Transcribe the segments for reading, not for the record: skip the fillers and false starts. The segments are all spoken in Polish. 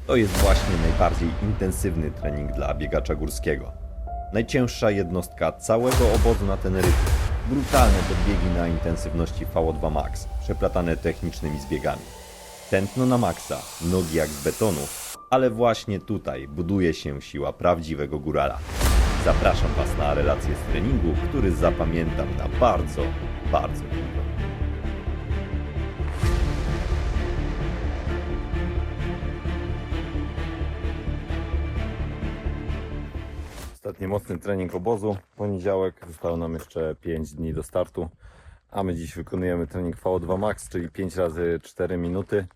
To jest właśnie najbardziej intensywny trening dla biegacza górskiego. Najcięższa jednostka całego obozu na Teneryfie. Brutalne podbiegi na intensywności VO2 Max, przeplatane technicznymi zbiegami. Tętno na maksa, nogi jak z betonu, ale właśnie tutaj buduje się siła prawdziwego górala. Zapraszam Was na relację z treningu, który zapamiętam na bardzo, bardzo długo. Ostatni mocny trening obozu, poniedziałek, zostało nam jeszcze 5 dni do startu, a my dziś wykonujemy trening VO2 Max, czyli 5 razy 4 minuty.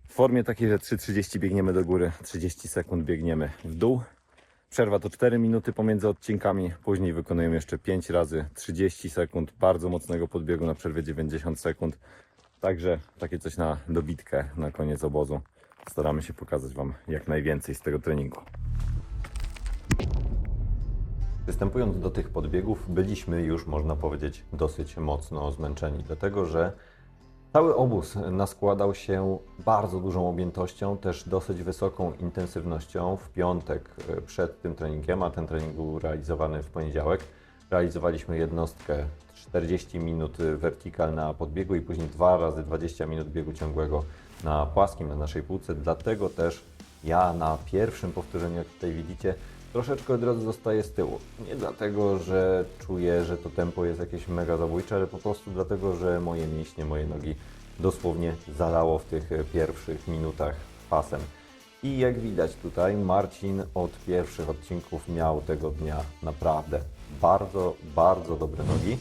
W formie takiej, że 3,30 biegniemy do góry, 30 sekund biegniemy w dół. Przerwa to 4 minuty pomiędzy odcinkami, później wykonujemy jeszcze 5 razy 30 sekund bardzo mocnego podbiegu na przerwie 90 sekund. Także takie coś na dobitkę na koniec obozu. Staramy się pokazać Wam jak najwięcej z tego treningu. Przystępując do tych podbiegów, byliśmy już, można powiedzieć, dosyć mocno zmęczeni, dlatego że cały obóz naskładał się bardzo dużą objętością, też dosyć wysoką intensywnością. W piątek przed tym treningiem, a ten trening był realizowany w poniedziałek, realizowaliśmy jednostkę 40 minut vertical na podbiegu i później 2 razy 20 minut biegu ciągłego na płaskim, na naszej półce. Dlatego też ja na pierwszym powtórzeniu, jak tutaj widzicie, troszeczkę od razu zostaję z tyłu. Nie dlatego, że czuję, że to tempo jest jakieś mega zabójcze, ale po prostu dlatego, że moje mięśnie, moje nogi dosłownie zalało w tych pierwszych minutach pasem. I jak widać tutaj, Marcin od pierwszych odcinków miał tego dnia naprawdę bardzo, bardzo dobre nogi.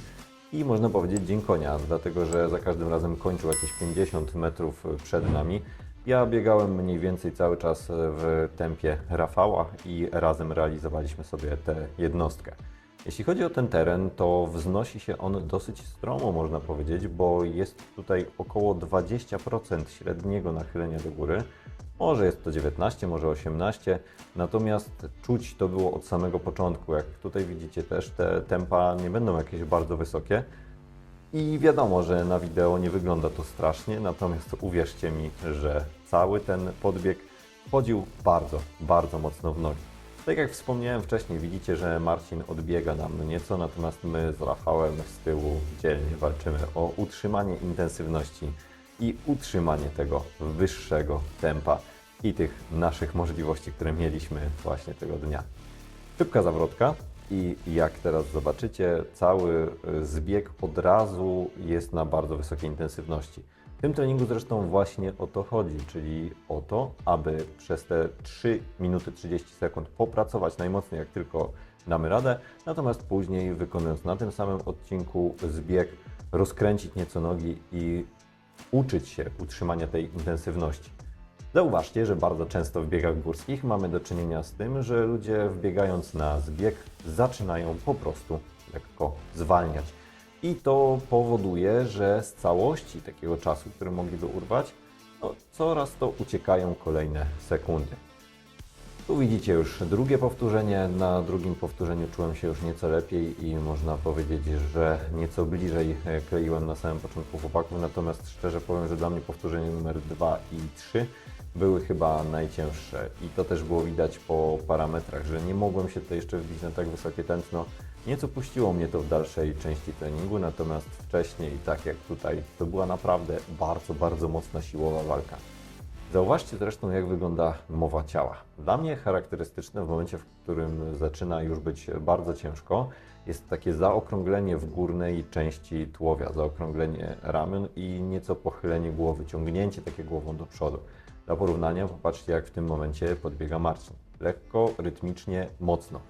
I można powiedzieć dzień konia, dlatego że za każdym razem kończył jakieś 50 metrów przed nami. Ja biegałem mniej więcej cały czas w tempie Rafała i razem realizowaliśmy sobie tę jednostkę. Jeśli chodzi o ten teren, to wznosi się on dosyć stromo, można powiedzieć, bo jest tutaj około 20% średniego nachylenia do góry. Może jest to 19, może 18, natomiast czuć to było od samego początku. Jak tutaj widzicie też, te tempa nie będą jakieś bardzo wysokie. I wiadomo, że na wideo nie wygląda to strasznie, natomiast uwierzcie mi, że cały ten podbieg wchodził bardzo, bardzo mocno w nogi. Tak jak wspomniałem wcześniej, widzicie, że Marcin odbiega nam nieco, natomiast my z Rafałem z tyłu dzielnie walczymy o utrzymanie intensywności i utrzymanie tego wyższego tempa i tych naszych możliwości, które mieliśmy właśnie tego dnia. Szybka zawrotka. I jak teraz zobaczycie, cały zbieg od razu jest na bardzo wysokiej intensywności. W tym treningu zresztą właśnie o to chodzi, czyli o to, aby przez te 3 minuty 30 sekund popracować najmocniej jak tylko damy radę, natomiast później wykonując na tym samym odcinku zbieg, rozkręcić nieco nogi i uczyć się utrzymania tej intensywności. Zauważcie, że bardzo często w biegach górskich mamy do czynienia z tym, że ludzie wbiegając na zbieg zaczynają po prostu lekko zwalniać. I to powoduje, że z całości takiego czasu, który mogliby urwać, coraz to uciekają kolejne sekundy. Tu widzicie już drugie powtórzenie. Na drugim powtórzeniu czułem się już nieco lepiej i można powiedzieć, że nieco bliżej kleiłem na samym początku chłopaków, natomiast szczerze powiem, że dla mnie powtórzenie numer 2 i 3 były chyba najcięższe i to też było widać po parametrach, że nie mogłem się tutaj jeszcze wbić na tak wysokie tętno. Nieco puściło mnie to w dalszej części treningu, natomiast wcześniej, tak jak tutaj, to była naprawdę bardzo, bardzo mocna siłowa walka. Zauważcie zresztą, jak wygląda mowa ciała. Dla mnie charakterystyczne w momencie, w którym zaczyna już być bardzo ciężko, jest takie zaokrąglenie w górnej części tułowia, zaokrąglenie ramion i nieco pochylenie głowy, ciągnięcie takie głową do przodu. Dla porównania popatrzcie, jak w tym momencie podbiega Marcin. Lekko, rytmicznie, mocno.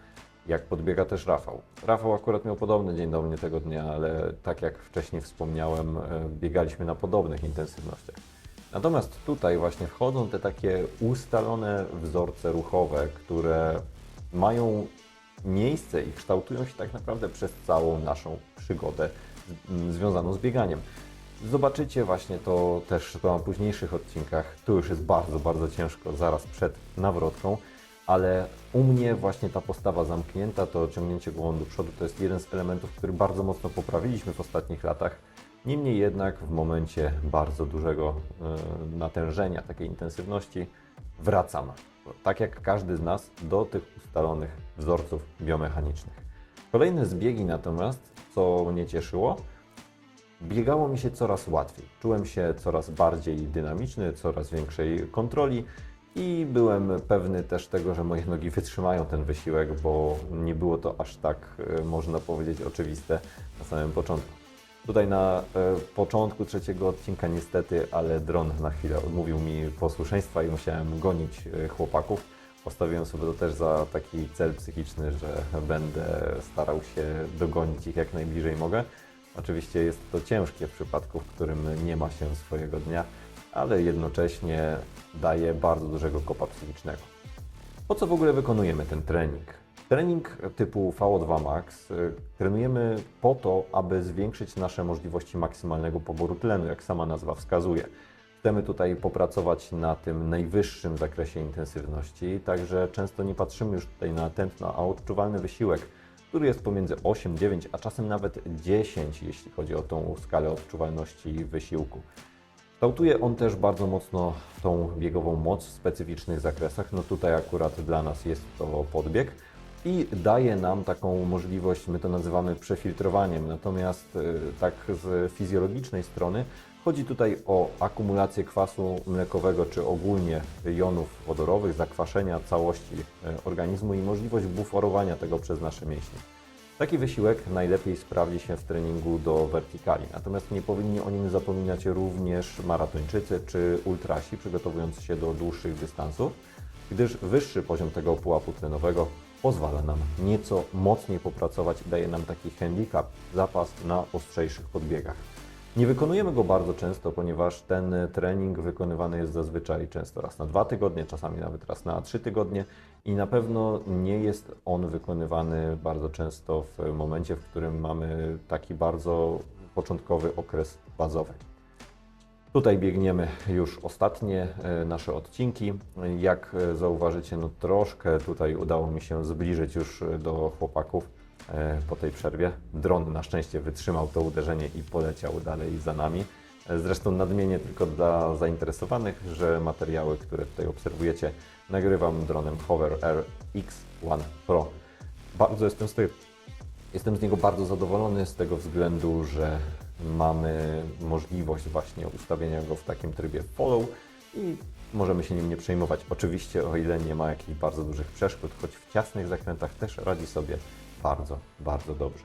Jak podbiega też Rafał. Rafał akurat miał podobny dzień do mnie tego dnia, ale tak jak wcześniej wspomniałem, biegaliśmy na podobnych intensywnościach. Natomiast tutaj właśnie wchodzą te takie ustalone wzorce ruchowe, które mają miejsce i kształtują się tak naprawdę przez całą naszą przygodę związaną z bieganiem. Zobaczycie właśnie to też na późniejszych odcinkach. Tu już jest bardzo, bardzo ciężko zaraz przed nawrotką, ale u mnie właśnie ta postawa zamknięta, to ciągnięcie głową do przodu to jest jeden z elementów, który bardzo mocno poprawiliśmy w ostatnich latach. Niemniej jednak w momencie bardzo dużego natężenia, takiej intensywności, wracam, tak jak każdy z nas, do tych ustalonych wzorców biomechanicznych. Kolejne zbiegi natomiast, co mnie cieszyło, biegało mi się coraz łatwiej. Czułem się coraz bardziej dynamiczny, coraz większej kontroli i byłem pewny też tego, że moje nogi wytrzymają ten wysiłek, bo nie było to aż tak, można powiedzieć, oczywiste na samym początku. Tutaj na początku trzeciego odcinka niestety, ale dron na chwilę odmówił mi posłuszeństwa i musiałem gonić chłopaków. Postawiłem sobie to też za taki cel psychiczny, że będę starał się dogonić ich jak najbliżej mogę. Oczywiście jest to ciężkie w przypadku, w którym nie ma się swojego dnia, ale jednocześnie daje bardzo dużego kopa psychicznego. Po co w ogóle wykonujemy ten trening? Trening typu VO2 Max trenujemy po to, aby zwiększyć nasze możliwości maksymalnego poboru tlenu, jak sama nazwa wskazuje. Chcemy tutaj popracować na tym najwyższym zakresie intensywności, także często nie patrzymy już tutaj na tętno, a odczuwalny wysiłek, który jest pomiędzy 8, 9, a czasem nawet 10, jeśli chodzi o tą skalę odczuwalności wysiłku. Kształtuje on też bardzo mocno tą biegową moc w specyficznych zakresach. No tutaj akurat dla nas jest to podbieg i daje nam taką możliwość, my to nazywamy przefiltrowaniem, natomiast tak z fizjologicznej strony chodzi tutaj o akumulację kwasu mlekowego czy ogólnie jonów wodorowych, zakwaszenia całości organizmu i możliwość buforowania tego przez nasze mięśnie. Taki wysiłek najlepiej sprawdzi się w treningu do wertykali, natomiast nie powinni o nim zapominać również maratończycy czy ultrasi przygotowujący się do dłuższych dystansów, gdyż wyższy poziom tego pułapu tlenowego pozwala nam nieco mocniej popracować i daje nam taki handicap, zapas na ostrzejszych podbiegach. Nie wykonujemy go bardzo często, ponieważ ten trening wykonywany jest zazwyczaj często raz na 2 tygodnie, czasami nawet raz na 3 tygodnie i na pewno nie jest on wykonywany bardzo często w momencie, w którym mamy taki bardzo początkowy okres bazowy. Tutaj biegniemy już ostatnie nasze odcinki. Jak zauważycie, no troszkę tutaj udało mi się zbliżyć już do chłopaków po tej przerwie. Dron na szczęście wytrzymał to uderzenie i poleciał dalej za nami. Zresztą nadmienię tylko dla zainteresowanych, że materiały, które tutaj obserwujecie, nagrywam dronem Hover Air X1 Pro. Bardzo jestem z niego bardzo zadowolony z tego względu, że mamy możliwość właśnie ustawienia go w takim trybie follow i możemy się nim nie przejmować. Oczywiście o ile nie ma jakichś bardzo dużych przeszkód, choć w ciasnych zakrętach też radzi sobie bardzo, bardzo dobrze.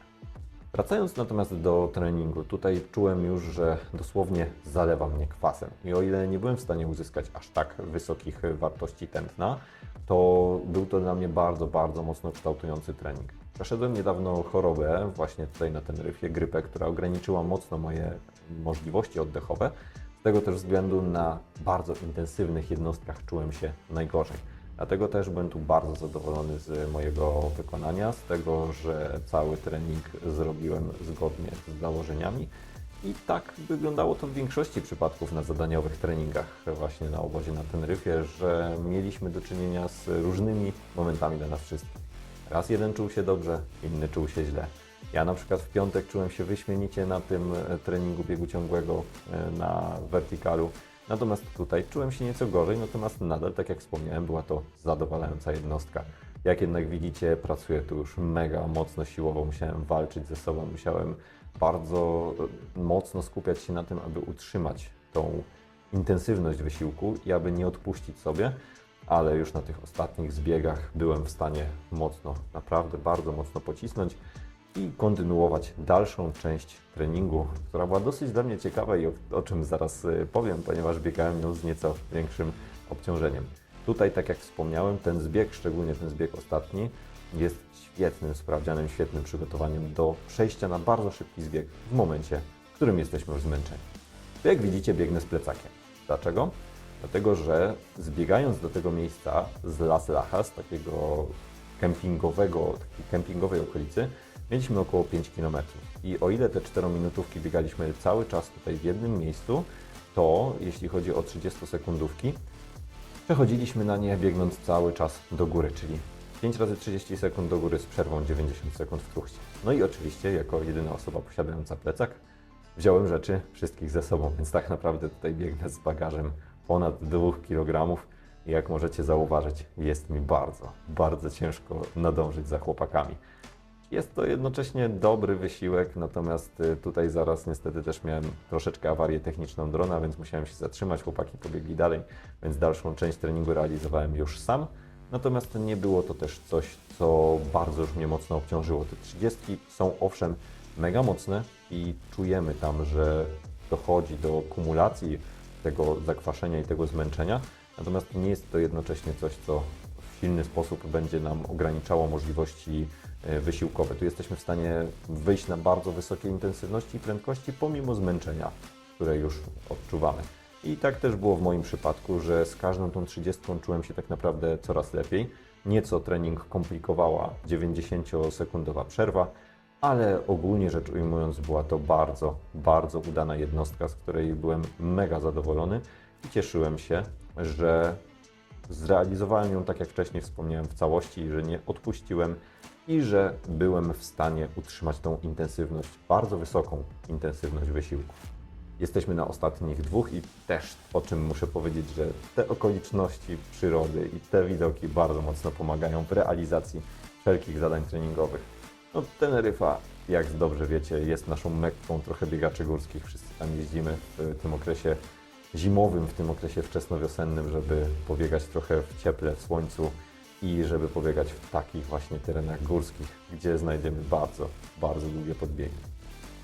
Wracając natomiast do treningu, tutaj czułem już, że dosłownie zalewa mnie kwasem i o ile nie byłem w stanie uzyskać aż tak wysokich wartości tętna, to był to dla mnie bardzo, bardzo mocno kształtujący trening. Przeszedłem niedawno chorobę, właśnie tutaj na Teneryfie, grypę, która ograniczyła mocno moje możliwości oddechowe. Z tego też względu na bardzo intensywnych jednostkach czułem się najgorzej. Dlatego też byłem tu bardzo zadowolony z mojego wykonania, z tego, że cały trening zrobiłem zgodnie z założeniami i tak wyglądało to w większości przypadków na zadaniowych treningach właśnie na obozie na Teneryfie, że mieliśmy do czynienia z różnymi momentami dla nas wszystkich. Raz jeden czuł się dobrze, inny czuł się źle. Ja na przykład w piątek czułem się wyśmienicie na tym treningu biegu ciągłego na wertykalu. Natomiast tutaj czułem się nieco gorzej, natomiast nadal, tak jak wspomniałem, była to zadowalająca jednostka. Jak jednak widzicie, pracuję tu już mega mocno siłowo, musiałem walczyć ze sobą, musiałem bardzo mocno skupiać się na tym, aby utrzymać tą intensywność wysiłku i aby nie odpuścić sobie, ale już na tych ostatnich zbiegach byłem w stanie mocno, naprawdę bardzo mocno pocisnąć i kontynuować dalszą część treningu, która była dosyć dla mnie ciekawa i o czym zaraz powiem, ponieważ biegałem ją z nieco większym obciążeniem. Tutaj, tak jak wspomniałem, ten zbieg, szczególnie ten zbieg ostatni, jest świetnym sprawdzianem, świetnym przygotowaniem do przejścia na bardzo szybki zbieg w momencie, w którym jesteśmy już zmęczeni. Tu jak widzicie, biegnę z plecakiem. Dlaczego? Dlatego, że zbiegając do tego miejsca z Las Lajas, takiej kempingowej okolicy, mieliśmy około 5 km. I o ile te 4-minutówki biegaliśmy cały czas tutaj w jednym miejscu, to jeśli chodzi o 30-sekundówki, przechodziliśmy na nie biegnąc cały czas do góry, czyli 5 razy 30 sekund do góry z przerwą 90 sekund w truchcie. No i oczywiście, jako jedyna osoba posiadająca plecak, wziąłem rzeczy wszystkich ze sobą, więc tak naprawdę tutaj biegnę z bagażem ponad 2 kg. Jak możecie zauważyć, jest mi bardzo, bardzo ciężko nadążyć za chłopakami. Jest to jednocześnie dobry wysiłek, natomiast tutaj zaraz niestety też miałem troszeczkę awarię techniczną drona, więc musiałem się zatrzymać, chłopaki pobiegli dalej, więc dalszą część treningu realizowałem już sam. Natomiast nie było to też coś, co bardzo już mnie mocno obciążyło. Te 30 są owszem mega mocne i czujemy tam, że dochodzi do kumulacji tego zakwaszenia i tego zmęczenia, natomiast nie jest to jednocześnie coś, co w silny sposób będzie nam ograniczało możliwości wysiłkowe. Tu jesteśmy w stanie wyjść na bardzo wysokiej intensywności i prędkości pomimo zmęczenia, które już odczuwamy. I tak też było w moim przypadku, że z każdą tą 30 czułem się tak naprawdę coraz lepiej. Nieco trening komplikowała 90-sekundowa przerwa, ale ogólnie rzecz ujmując była to bardzo, bardzo udana jednostka, z której byłem mega zadowolony i cieszyłem się, że zrealizowałem ją, tak jak wcześniej wspomniałem, w całości, że nie odpuściłem i że byłem w stanie utrzymać tą intensywność, bardzo wysoką intensywność wysiłku. Jesteśmy na ostatnich dwóch i też o czym muszę powiedzieć, że te okoliczności przyrody i te widoki bardzo mocno pomagają w realizacji wszelkich zadań treningowych. No, Teneryfa, jak dobrze wiecie, jest naszą mekką trochę biegaczy górskich. Wszyscy tam jeździmy w tym okresie zimowym, w tym okresie wczesnowiosennym, żeby pobiegać trochę w cieple, w słońcu i żeby pobiegać w takich właśnie terenach górskich, gdzie znajdziemy bardzo, bardzo długie podbiegi.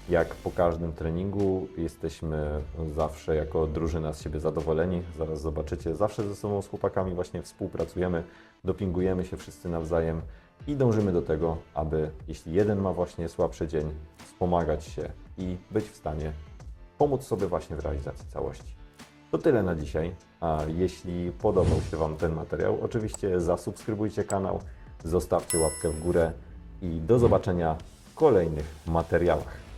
Jak po każdym treningu jesteśmy zawsze jako drużyna z siebie zadowoleni, zaraz zobaczycie, zawsze ze sobą z chłopakami właśnie współpracujemy, dopingujemy się wszyscy nawzajem i dążymy do tego, aby jeśli jeden ma właśnie słabszy dzień, wspomagać się i być w stanie pomóc sobie właśnie w realizacji całości. To tyle na dzisiaj, a jeśli podobał się Wam ten materiał, oczywiście zasubskrybujcie kanał, zostawcie łapkę w górę i do zobaczenia w kolejnych materiałach.